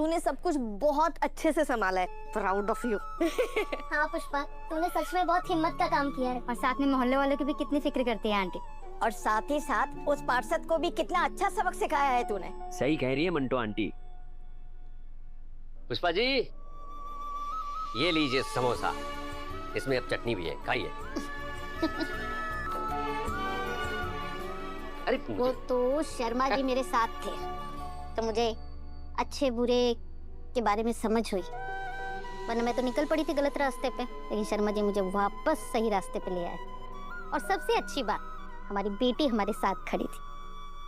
तूने सब कुछ बहुत अच्छे से संभाला है। Proud of you. हाँ पुष्पा, तूने सच में बहुत हिम्मत का काम किया है। और साथ में मोहल्ले वालों की भी कितनी फिक्र करती है आंटी। और साथ ही साथ उस पार्षद को भी कितना अच्छा सबक सिखाया है तूने। सही कह रही है मंटो आंटी। पुष्पा जी, ये लीजिए समोसा, इसमें अब चटनी भी है, खाइए। अरे वो तो शर्मा जी मेरे साथ थे, तो मुझे अच्छे बुरे के बारे में समझ हुई, वरना मैं तो निकल पड़ी थी गलत रास्ते पे। लेकिन शर्मा जी मुझे वापस सही रास्ते पे ले आए। और सबसे अच्छी बात, हमारी बेटी हमारे साथ खड़ी थी।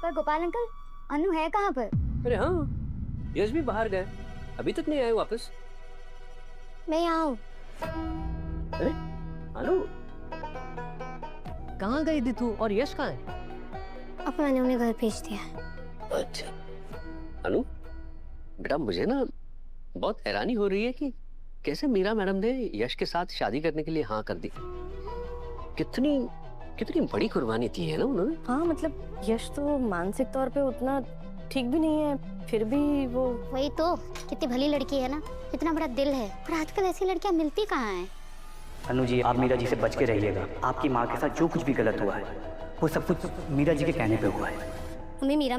पर गोपाल अंकल, अनु है कहाँ पर? अरे हाँ, यश भी बाहर गए, अभी तक नहीं आए वापस। मैं यहाँ हूँ। अरे अनु, कहाँ गई थी तू और यश कहाँ है? अब मैंने उन्हें घर भेज दिया। अच्छा अनु, बेटा मुझे ना बहुत हैरानी हो रही है कि कैसे मीरा मैडम ने यश के साथ शादी करने के लिए हाँ कर दी। कितनी कितनी बड़ी कुर्बानी दी है ना उन्होंने। हाँ मतलब यश तो मानसिक तौर पे उतना ठीक भी नहीं है, फिर भी वो। वही तो, कितनी भली लड़की है ना, कितना बड़ा दिल है। और आजकल ऐसी लड़कियां मिलती कहाँ हैं। अनु जी, आप मीरा जी से बच के रहिएगा। आपकी माँ के साथ जो कुछ भी गलत हुआ है वो सब कुछ मीरा जी के कहने पे हुआ है। मम्मी, मीरा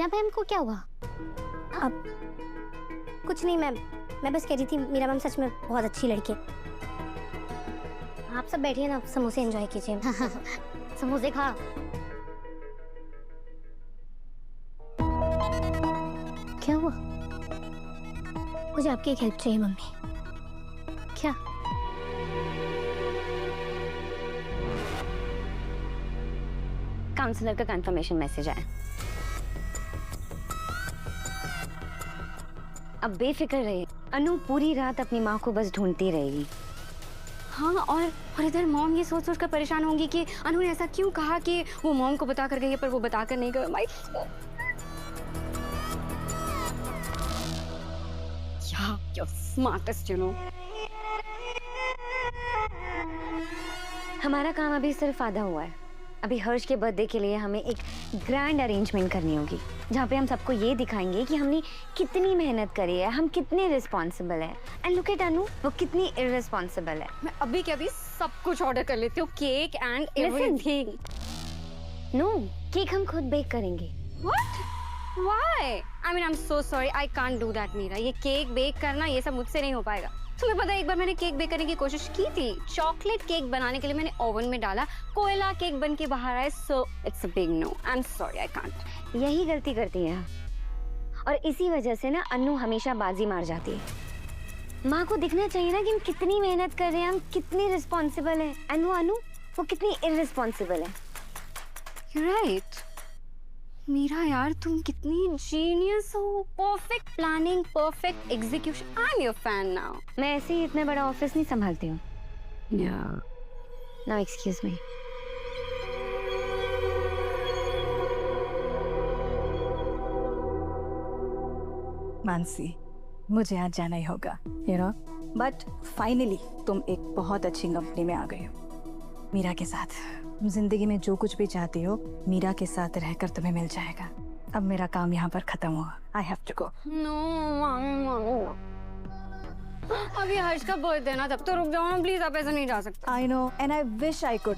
मैम को क्या हुआ? अब कुछ नहीं मैम, मैं बस कह रही थी मीरा मैम सच में बहुत अच्छी लड़की है। आप सब बैठिए ना, समोसे एंजॉय कीजिए। समोसे खा। क्या हुआ? मुझे आपकी एक हेल्प चाहिए मम्मी। क्या? काउंसलर का कंफर्मेशन मैसेज आया। अब बेफिक्र रहिए, अनु पूरी रात अपनी माँ को बस ढूंढती रहेगी। हाँ, और इधर मॉम ये सोच कर परेशान होंगी कि अनु ने ऐसा क्यों कहा कि वो मॉम को बता कर गई है पर वो बता कर नहीं गई। My you're smartest, you know. हमारा काम अभी सिर्फ आधा हुआ है। अभी हर्ष के बर्थडे के लिए हमें एक ग्रैंड अरेंजमेंट करनी होगी, जहाँ पे हम सबको ये दिखाएंगे कि हमने कितनी मेहनत करी है, हम कितने रिस्पॉन्सिबल हैं। एंड लुक एट अनु, वो कितनी इररिस्पॉन्सिबल है। मैं अभी के अभी सब कुछ ऑर्डर कर लेती हूँ, cake and everything. No, cake हम खुद बेक करेंगे। What? Why? I mean, I'm so sorry, I can't do that, Meera. ये केक बेक करना ये सब मुझसे नहीं हो पाएगा। तुम्हें पता है, एक बार मैंने केक बेक करने की कोशिश की थी। चॉकलेट केक बनाने के लिए मैंने ओवन में डाला, कोयला केक बन के बाहर आया। So it's a big no. I'm sorry, I can't. यही गलती करती है और इसी वजह से ना अनु हमेशा बाजी मार जाती है। माँ को दिखना चाहिए ना कि हम कितनी मेहनत कर रहे हैं, हम कितनी रिस्पॉन्सिबल हैं। एंड वो अनु, वो कितनी इररिस्पॉन्सिबल है। You're right. मीरा यार, तुम कितनी जीनियस हो। Perfect planning, perfect execution. I am your fan now. मैं ऐसे ही इतना बड़ा ऑफिस नहीं संभालती हूँ। Now excuse me. मानसी, मुझे आज जाना ही होगा, यू नो, बट फाइनली तुम एक बहुत अच्छी कंपनी में आ गई हो मीरा के साथ। जिंदगी में जो कुछ भी चाहती हो मीरा के साथ रहकर तुम्हें मिल जाएगा। अब मेरा काम यहाँ पर खत्म हुआ। I have to go. No, अभी हर्ष का बर्थडे ना, तब तो रुक जाओ ना प्लीज। आप ऐसे नहीं जा सकते। I know and I wish I could,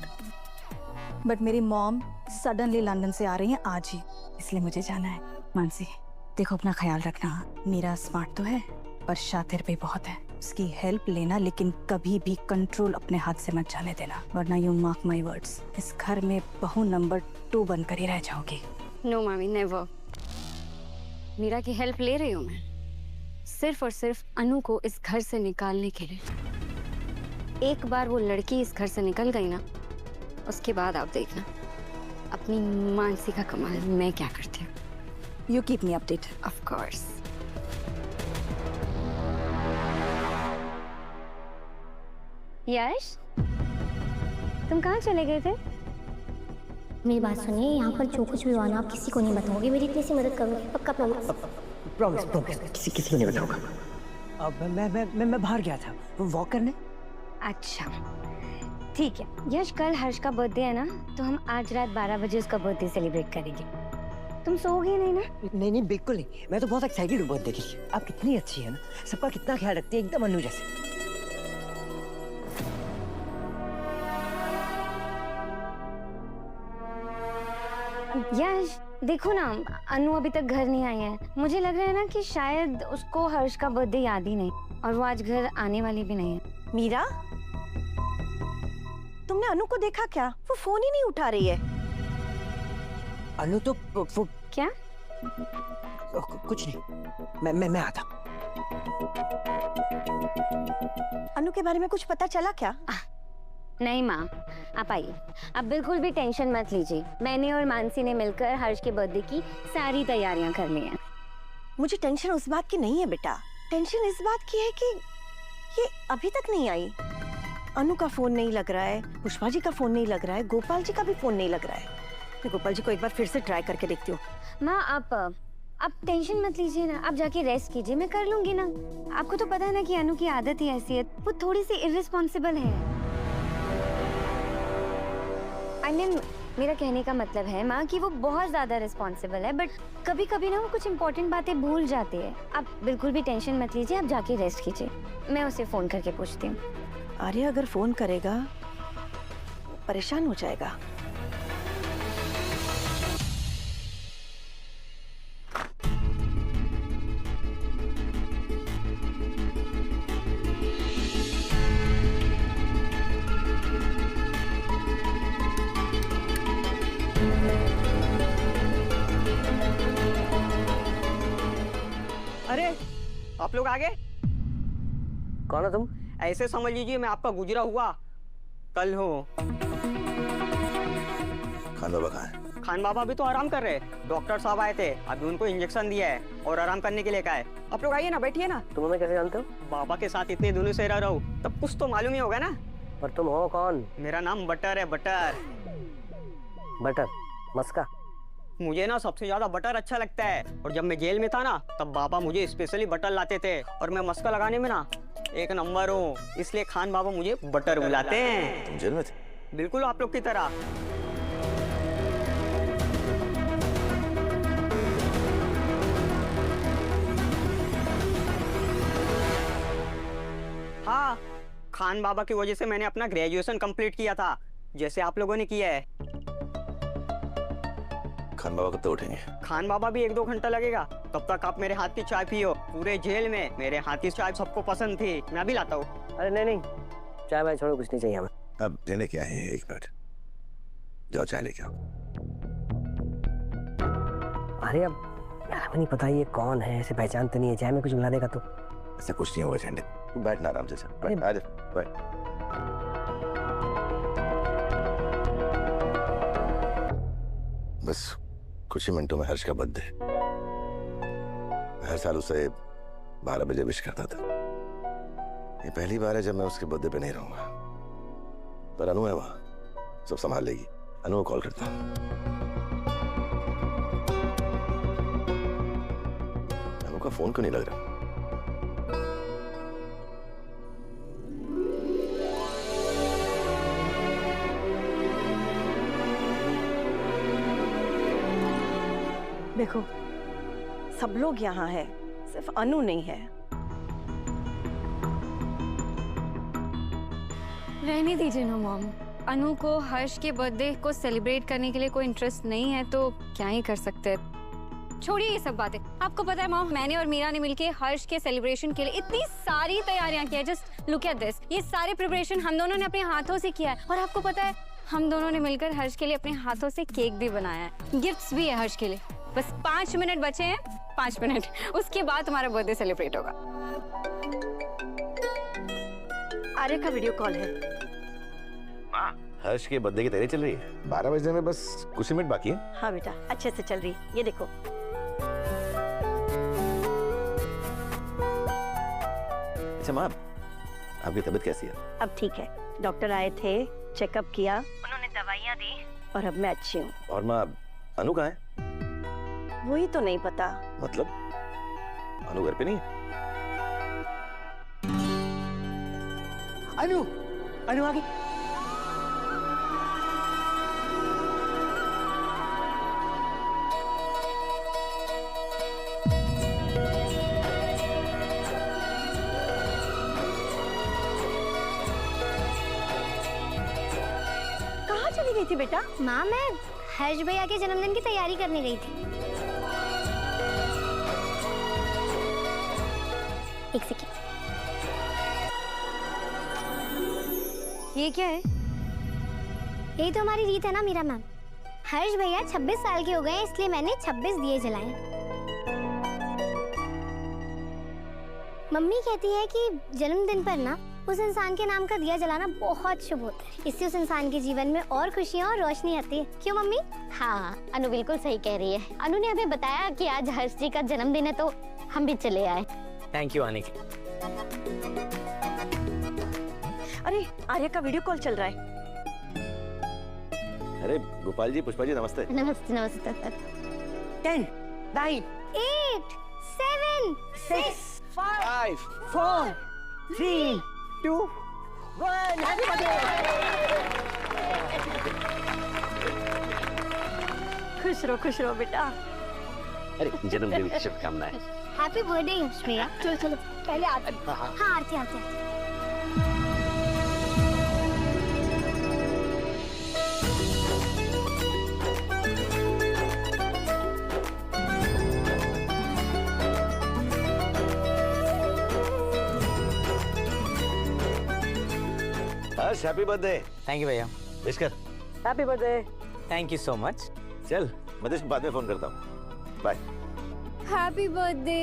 but मेरी मॉम सडनली लंदन से आ रही है आज ही, इसलिए मुझे जाना है। मानसी देखो, अपना ख्याल रखना। मीरा स्मार्ट तो है पर शातिर भी बहुत है। उसकी हेल्प लेना, लेकिन कभी भी कंट्रोल अपने हाथ से मत जाने देना, वरना यू मार्क माई वर्ड्स, इस घर में बहू नंबर 2 बनकर ही रह जाओगी। नो मामी, नेवर। मीरा की हेल्प ले रही हूँ मैं, सिर्फ और सिर्फ अनु को इस घर से निकालने के लिए। एक बार वो लड़की इस घर से निकल गई ना, उसके बाद आप देखना अपनी मानसी का कमाल मैं क्या करती हूँ। You keep me update. Of course. Yash, तुम कहाँ चले गए थे? मेरी बात सुनिए, यहाँ पर जो कुछ भी हुआ ना, आप किसी को नहीं बताओगे। मेरी इतनी सी मदद करोगे? पक्का प्रॉमिस? प्रॉमिस प्रॉमिस, किसी को नहीं बताऊंगा। अब मैं बाहर गया था वॉक करने। अच्छा ठीक है। यश, कल हर्ष का बर्थडे है ना, तो हम आज रात 12 बजे उसका बर्थडे सेलिब्रेट करेंगे। तुम सोओगे नहीं ना? नहीं नहीं बिल्कुल नहीं, मैं तो बहुत एक्साइटेड हूँ बर्थडे के लिए। आप कितनी अच्छी है ना, सबका कितना ख्याल रखती है, एकदम अनु जैसे। यश देखो ना, अनु अभी तक घर नहीं आई है। मुझे लग रहा है ना कि शायद उसको हर्ष का बर्थडे याद ही नहीं, और वो आज घर आने वाली भी नहीं है। मीरा, तुमने अनु को देखा क्या? वो फोन ही नहीं उठा रही है। अनु तो वो क्या? कुछ नहीं, मैं आता। अनु के बारे में कुछ पता चला क्या? नहीं माँ, आप आइए। आप बिल्कुल भी टेंशन मत लीजिए। मैंने और मानसी ने मिलकर हर्ष के बर्थडे की सारी तैयारियां कर ली हैं। मुझे टेंशन उस बात की नहीं है बेटा, टेंशन इस बात की है कि ये अभी तक नहीं आई। अनु का फोन नहीं लग रहा है, पुष्पा जी का फोन नहीं लग रहा है, गोपाल जी का भी फोन नहीं लग रहा है। मैं गोपाल जी को एक बार फिर से ट्राई करके देखती हूँ। माँ आप टेंशन मत लीजिए ना, आप जाके रेस्ट कीजिए, मैं कर लूंगी ना। आपको तो पता है ना कि अनु की आदत ही ऐसी है, वो थोड़ी सी इर्रिस्पॉन्सिबल है। I mean, मेरा कहने का मतलब है माँ कि वो बहुत ज्यादा रिस्पॉन्सिबल है, बट कभी कभी ना वो कुछ इंपॉर्टेंट बातें भूल जाती है। आप बिल्कुल भी टेंशन मत लीजिए, आप जाके रेस्ट कीजिए। मैं उसे फोन करके पूछती हूँ। आर्य अगर फोन करेगा परेशान हो जाएगा। अरे आप लोग आ गए? कौन हो तुम? ऐसे समझ लीजिए मैं आपका गुजरा हुआ कल हो। खान बाबा कहाँ है? खान बाबा भी तो आराम कर रहे, डॉक्टर साहब आए थे, अभी उनको इंजेक्शन दिया है और आराम करने के लिए कहा है। आप लोग आइए ना, बैठिए ना। तुम हमें कैसे जानते हो? बाबा के साथ इतने दिनों से रह रहा हूँ, तब कुछ तो मालूम ही होगा ना। पर तुम हो कौन? मेरा नाम बटर है, बटर। बटर मस्का? मुझे ना सबसे ज्यादा बटर अच्छा लगता है, और जब मैं जेल में था ना तब बाबा मुझे स्पेशली बटर लाते थे, और मैं मस्का लगाने में ना एक नंबर हूँ, इसलिए खान बाबा मुझे बटर बुलाते हैं। तुम जेल में थे? बिल्कुल आप लोग की तरह। हाँ, खान बाबा की वजह से मैंने अपना ग्रेजुएशन कंप्लीट किया था, जैसे आप लोगों ने किया है। खान बाबा कब तक उठेंगे? खान बाबा भी 1-2 घंटा लगेगा, तब तक आप मेरे हाथ की चाय पियो। पूरे जेल में मेरे हाथ की चाय सबको पसंद थी, मैं भी लाता हूँ। अरे नहीं, चाय वाय छोड़ो, कुछ नहीं चाहिए हमें। अब लेने क्या है? एक मिनट, जाओ चाय लेके आओ। अरे अब यार हमें नहीं पता ये कौन है, ऐसे पहचानते नहीं है, चाय में कुछ मिला देगा तो। ऐसा कुछ नहीं होगा झंडे, तू बैठना आराम से। बैठ, आ जा, बैठ। बस कुछ ही मिनटों में हर्ष का बर्थडे। हर साल उसे 12 बजे विश करता था। ये पहली बार है जब मैं उसके बर्थडे पे नहीं रहूंगा, पर अनु है वहां, सब संभाल लेगी। अनु को कॉल करता हूँ। अनु का फोन क्यों नहीं लग रहा? देखो, सब लोग यहाँ हैं, सिर्फ अनु नहीं है। रहने दीजिए ना मॉम। अनु को हर्ष के बर्थडे को सेलिब्रेट करने के लिए कोई इंटरेस्ट नहीं है तो क्या ही कर सकते हैं। छोड़िए ये सब बातें। आपको पता है मॉम, मैंने और मीरा ने मिलके हर्ष के सेलिब्रेशन के लिए इतनी सारी तैयारियां की है। Just look at this. ये सारे प्रिपरेशन हम दोनों ने अपने हाथों से किया है, और आपको पता है हम दोनों ने मिलकर हर्ष के लिए अपने हाथों से केक भी बनाया है, गिफ्ट्स भी है हर्ष के लिए। बस 5 मिनट बचे हैं, 5 मिनट, उसके बाद हमारा बर्थडे सेलिब्रेट होगा। आर्य का वीडियो कॉल है। हर्ष के बर्थडे की तैयारी चल रही है। 12 बजने में बस कुछ ही मिनट बाकी है। हाँ बेटा, अच्छे से चल रही है, ये देखो। अच्छा माँ, आपकी तबीयत कैसी है? अब ठीक है, डॉक्टर आए थे, चेकअप किया, उन्होंने दवाइयाँ दी, और अब मैं अच्छी हूँ। और माँ, अनु कहाँ है? वही तो नहीं पता। मतलब अनु घर पे नहीं है? अनु, अनु आ गई। थी बेटा? माँ मैं हर्ष भैया के जन्मदिन की तैयारी करने गई थी। एक सेकेंड। ये क्या है? यही तो हमारी रीत है ना मीरा मैम। हर्ष भैया 26 साल के हो गए इसलिए मैंने 26 दिए जलाए। मम्मी कहती है कि जन्मदिन पर ना उस इंसान के नाम का दिया जलाना बहुत शुभ होता है। इससे उस इंसान के जीवन में और खुशियाँ और रोशनी आती है। क्यों मम्मी? हाँ, अनु बिल्कुल सही कह रही है। अनु ने हमें बताया कि आज हर्ष जी का जन्मदिन है तो हम भी चले आए। थैंक यू आने के। अरे आर्या का वीडियो कॉल चल रहा है। अरे गोपाल जी, पुष्पा जी, नमस्ते। नमस्ते नमस्ते। 10, 9, 8, 7, 6, 5, 4, 3, 2, 1। Happy birthday. खुश रहो बेटा। अरे जन्मदिन की शुभकामनाएं। हैप्पी बर्थडे हर्ष भैया। चलो चलो पहले आरती। हाँ aarti aarti. Harsh, happy birthday. Thank you भैया। विश कर। Happy birthday. Thank you so much. चल, मैं तो बाद में फोन करता हूँ। Bye. Happy birthday.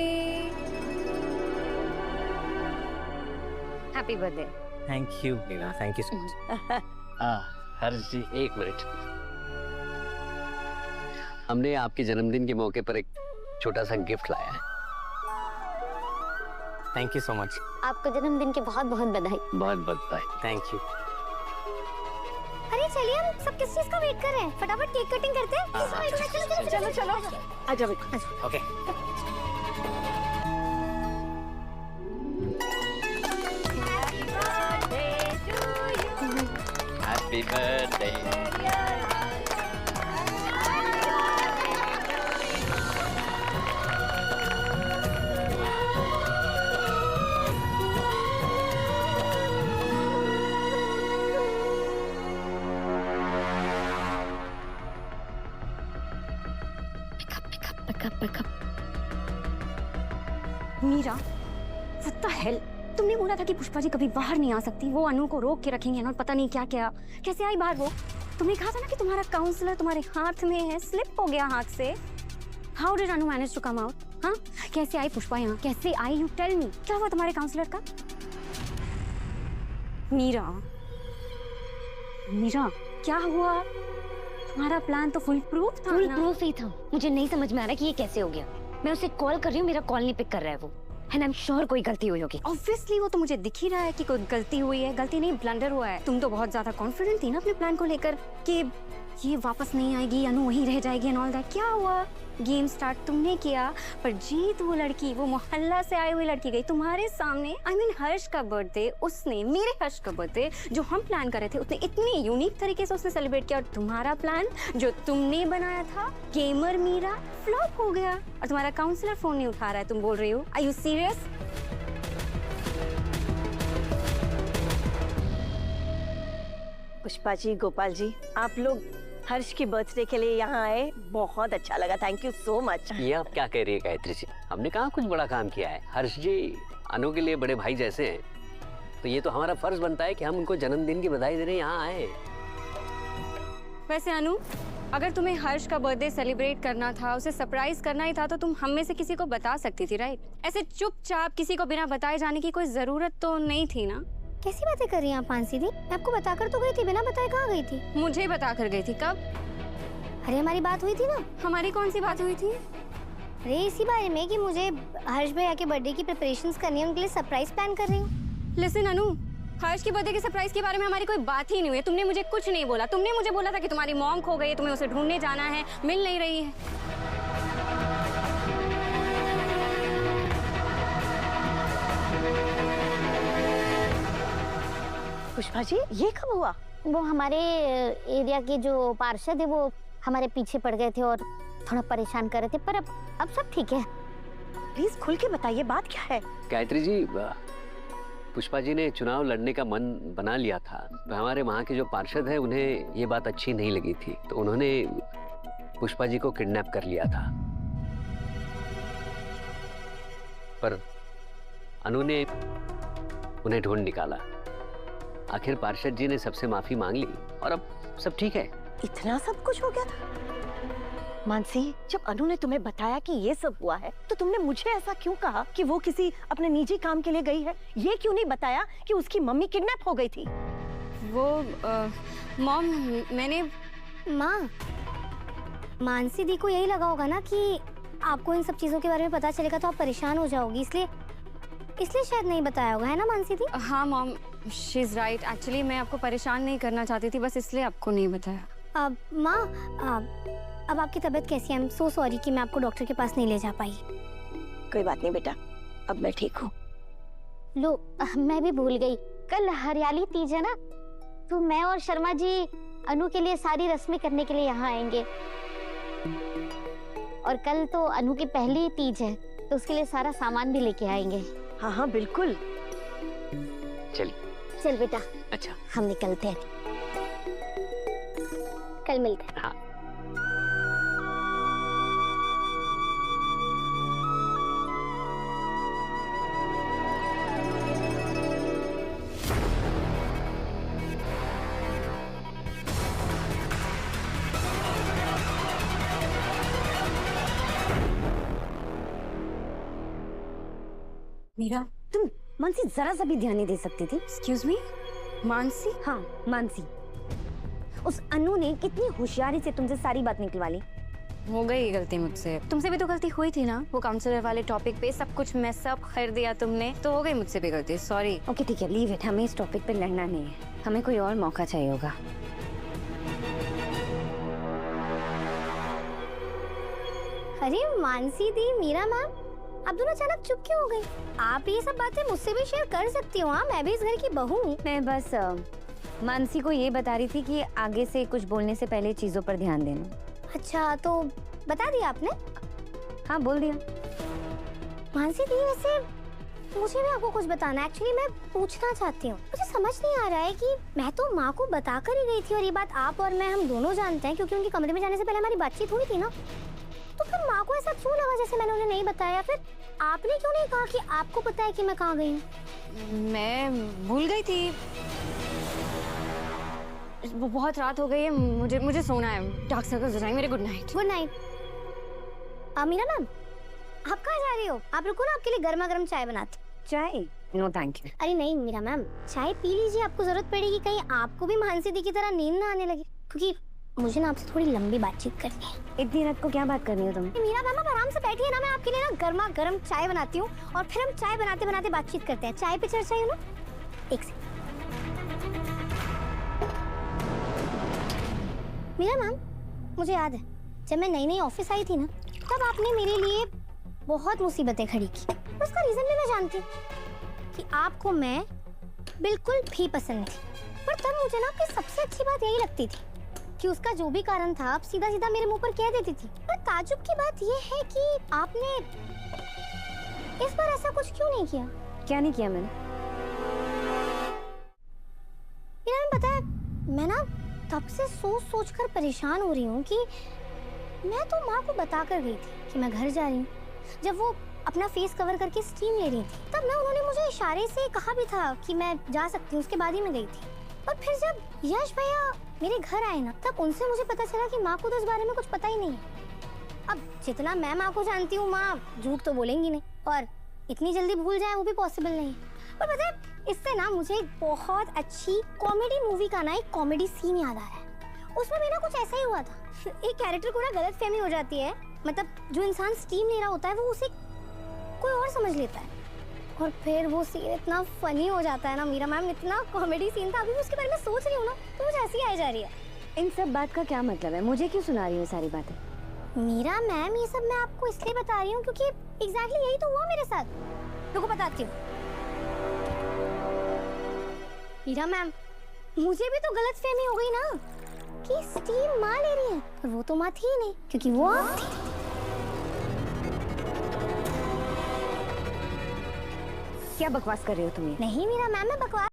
Happy birthday. Thank you Meera, thank you so much. Harsh ji, एक मिनट। हमने आपके जन्मदिन के मौके पर एक छोटा सा गिफ्ट लाया है। Thank you so much. आपको जन्मदिन की बहुत बहुत बधाई। बहुत बहुत बधाई। Thank you. अरे चलिए हम सब किस चीज का वेट कर रहे हैं? फटाफट केक कटिंग करते हैं। चलो चलो। आजा बेटा। Okay. Happy birthday. Meera, what the hell? तुमने बोला था कि पुष्पा जी कभी बाहर नहीं आ सकती, वो अनु को रोक के रखेंगे ना, पता नहीं क्या क्या। कैसे आई बाहर वो? तुमने कहा था ना कि तुम्हारा काउंसलर तुम्हारे हाथ में है, स्लिप हो गया हाथ से। How did Anu manage to come out? हाँ, कैसे आई पुष्पा यहाँ? कैसे आई? यू टेल मी, क्या हुआ तुम्हारे काउंसलर का? मीरा, मीरा क्या हुआ? तुम्हारा प्लान तो फुल प्रूफ था फुल ना? प्रूफ ही था। मुझे नहीं समझ में आ रहा कि ये कैसे हो गया। मैं उसे कॉल कर रही हूँ, मेरा कॉल नहीं पिक कर रहा है वो। एंड आई एम श्योर कोई गलती हुई होगी। ऑब्वियसली वो तो मुझे दिख ही रहा है कि कोई गलती हुई है। गलती नहीं, ब्लंडर हुआ है। तुम तो बहुत ज्यादा कॉन्फिडेंट थी ना अपने प्लान को लेकर कि ये वापस नहीं आएगी, अनु वहीं रह जाएगी एंड ऑल दैट। क्या हुआ? गेम स्टार्ट तुमने किया, पर जीत वो लड़की, वो मोहल्ला से आई हुई लड़की गई तुम्हारे सामने। आई मीन हर्ष का बर्थडे उसने, मेरे हर्ष का बर्थडे जो हम प्लान कर रहे थे, उसने इतनी यूनिक तरीके से उसने सेलिब्रेट किया, और तुम्हारा प्लान जो तुमने बनाया था, गेमर मीरा, फ्लॉप हो गया। और तुम्हारा काउंसलर फोन नहीं उठा रहा है, तुम बोल रही हो। Are you serious? Pushpa ji, Gopal ji, आप लोग हर्ष की बर्थडे के लिए यहाँ आए, बहुत अच्छा लगा। Thank you so much. ये आप क्या कह रही है गायत्री जी? हमने कहाँ कुछ बड़ा काम किया है। हर्ष जी अनु के लिए बड़े भाई जैसे हैं, तो ये तो हमारा फर्ज बनता है कि हम उनको जन्मदिन की बधाई देने यहाँ आए। वैसे अनु, अगर तुम्हें हर्ष का बर्थडे सेलिब्रेट करना था, उसे सरप्राइज करना ही था, तो तुम हम में से किसी को बता सकती थी, राइट? ऐसे चुपचाप किसी को बिना बताए जाने की कोई जरूरत तो नहीं थी ना? कैसी बातें कर रही हैं आप मानसी दी? मैं आपको बताकर तो गई थी, बिना बताए कहाँ गई थी? मुझे बता कर गई थी। कब? अरे हमारी बात हुई थी ना। हमारी कौन सी बात हुई थी? अरे इसी बारे में कि मुझे हर्ष भैया के बर्थडे की प्रिपरेशंस करनी है, उनके लिए सरप्राइज प्लान कर रही हूँ। लिसन अनु, हर्ष के बर्थडे के सरप्राइज के बारे में हमारी कोई बात ही नहीं हुई। तुमने मुझे कुछ नहीं बोला। तुमने मुझे बोला था कि तुम्हारी मॉम खो गई है, तुम्हें उसे ढूंढने जाना है, मिल नहीं रही है। पुष्पा जी, ये कब हुआ? वो हमारे एरिया के जो पार्षद है वो हमारे पीछे पड़ गए थे और थोड़ा परेशान कर रहे थे, पर अब सब ठीक है। प्लीज खुल के बताइए, बात क्या है? गायत्री जी, पुष्पा जी ने चुनाव लड़ने का मन बना लिया था, हमारे वहाँ के जो पार्षद हैं उन्हें ये बात अच्छी नहीं लगी थी, तो उन्होंने पुष्पा जी को किडनैप कर लिया था। पर अनु ने उन्हें ढूंढ निकाला। आखिर पार्षद जी ने सबसे माफी मांग ली और अब सब ठीक है। इतना सब कुछ हो गया था? मानसी, जब अनु ने तुम्हें बताया कि ये सब हुआ है तो तुमने मुझे ऐसा क्यों कहा कि वो किसी अपने निजी काम के लिए गई है? ये क्यों नहीं बताया कि उसकी मम्मी किडनैप हो गई थी? वो मॉम, मैंने माँ, मानसी दी को यही लगा होगा ना कि आपको इन सब चीजों के बारे में पता चलेगा तो आप परेशान हो जाओगी, इसलिए शायद नहीं बताया होगा, है ना मानसी दी? हाँ mom, she is right. Actually मैं आपको परेशान नहीं करना चाहती थी, बस इसलिए आपको नहीं बताया। माँ, अब आपकी तबीयत कैसी है? आई एम सो सॉरी कि मैं आपको डॉक्टर के पास नहीं ले जा पाई। कोई बात नहीं बेटा, अब मैं ठीक हूँ। लो, मैं भी भूल गई, कल हरियाली तीज है ना, तो मैं और शर्मा जी अनु के लिए सारी रस्में करने के लिए यहाँ आएंगे। और कल तो अनु की पहली तीज है, तो उसके लिए सारा सामान भी लेके आएंगे। हाँ हाँ बिल्कुल। चलिए। चल बेटा। अच्छा, हम निकलते हैं, कल मिलते हैं। हाँ। मीरा, तुम मानसी जरा सा भी ध्यान नहीं दे सकती थी? Excuse me, Mansi? हाँ मानसी। उस अनु ने कितनी होशियारी से तुमसे सारी बात निकलवा ली। हो गई गलती मुझसे, तुमसे भी तो गलती हुई थी ना, वो काउंसलर वाले टॉपिक पे सब कुछ मैस अप कर दिया तुमने, तो हो गई मुझसे भी गलती, सॉरी। ओके ठीक है, लीव इट, हमें इस टॉपिक पे लड़ना नहीं है, हमें कोई और मौका चाहिए होगा। अरे मानसी दी, मीरा मैम, आप दोनों अचानक चुप क्यों हो गई? आप ये सब बातें मुझसे भी शेयर कर सकती हो। हाँ, मैं भी इस घर की बहू हूँ। मैं बस मानसी को ये बता रही थी कि आगे से कुछ बोलने से पहले चीजों पर ध्यान देना। अच्छा, तो बता दिया आपने? हाँ बोल दिया। मानसी दी, वैसे मुझे भी आपको कुछ बताना है। एक्चुअली मैं पूछना चाहती हूँ, मुझे समझ नहीं आ रहा है कि मैं तो माँ को बता कर ही गई थी, और ये बात आप और मैं हम दोनों जानते हैं क्योंकि उनके कमरे में जाने से पहले हमारी बातचीत हुई थी ना, तो फिर माँ को ऐसा क्यों लगा जैसे मैंने उन्हें नहीं बताया? फिर आपने क्यों नहीं कहा कि आपको पता है कि मैं कहाँ गई हूँ? मैं भूल गई थी, वो बहुत रात हो गई है, मुझे सोना है, डार्क सर्कल्स हो जाएंगे मेरे। Good night. Good night. Meera ma'am, आप कहाँ जा रही हो? आप रुको ना, आपके लिए गर्मा गर्म चाय बनाती। चाय? No thank you. अरे नहीं मीरा मैम, चाय पी लीजिए, आपको जरूरत पड़ेगी, कहीं आपको भी मानसी दी की तरह नींद ना आने लगे, क्योंकि मुझे ना आपसे थोड़ी लंबी बातचीत करनी है। इतनी रात को क्या बात करनी है तुम? मीरा मैम, आप आराम से बैठिए ना, मैं आपके लिए ना गर्मा गर्म चाय बनाती हूँ, और फिर हम चाय बनाते बनाते बातचीत करते हैं। चाय पे चर्चा, यू नो। एक सेकंड। मीरा मैम, मुझे याद है जब मैं नई नई ऑफिस आई थी ना, तब आपने मेरे लिए बहुत मुसीबतें खड़ी की। उसका रीजन भी मैं जानती हूँ कि आपको मैं बिल्कुल भी पसंद थी, पर तब मुझे ना आपकी सबसे अच्छी बात यही लगती थी कि उसका जो भी कारण था आप सीधा सीधा मेरे मुंह पर कह देती थी। पर ताजुब की बात यह है कि आपने इस बार ऐसा कुछ क्यों नहीं किया? क्या नहीं किया मैंने? यार पता है, मैं ना तब से सोच सोच कर परेशान हो रही हूँ कि मैं तो माँ को बता कर गई थी कि मैं घर जा रही हूँ। जब वो अपना फेस कवर करके स्टीम ले रही थी, तब ना उन्होंने मुझे इशारे से कहा भी था कि मैं जा सकती हूँ, उसके बाद ही मैं गई थी। और फिर जब यश भैया मेरे घर आए ना, तब उनसे मुझे पता चला कि माँ को तो इस बारे में कुछ पता ही नहीं है। अब जितना मैं माँ को जानती हूँ, माँ झूठ तो बोलेंगी नहीं, और इतनी जल्दी भूल जाए वो भी पॉसिबल नहीं है। पर पता है, इससे ना मुझे एक बहुत अच्छी कॉमेडी मूवी का ना एक कॉमेडी सीन याद आ रहा है। उसमें भी ना कुछ ऐसा ही हुआ था। एक कैरेक्टर को ना गलतफहमी हो जाती है, मतलब जो इंसान स्टीम ले रहा होता है वो उसे कोई और समझ लेता है, और फिर वो सीन इतना फनी हो जाता है ना मीरा मैम, इतना कॉमेडी सीन था। अभी भी उसके बारे में सोच रही हूँ ना तो मुझे हंसी आ जा रही है। इन सब बात का क्या मतलब है? मुझे क्यों सुना रही हो सारी बातें? मीरा मैम, ये सब मैं आपको इसलिए बता रही हूँ क्योंकि एग्जैक्टली यही तो हुआ मेरे साथ। रुको बताती हूँ। मीरा मैम, मुझे भी तो गलतफहमी हो गई ना कि स्टीम माँ ले रही है, पर वो तो माँ थी ही नहीं क्योंकि वो आप थी। क्या बकवास कर रहे हो तुम ये? नहीं मीरा मैम, मैं बकवास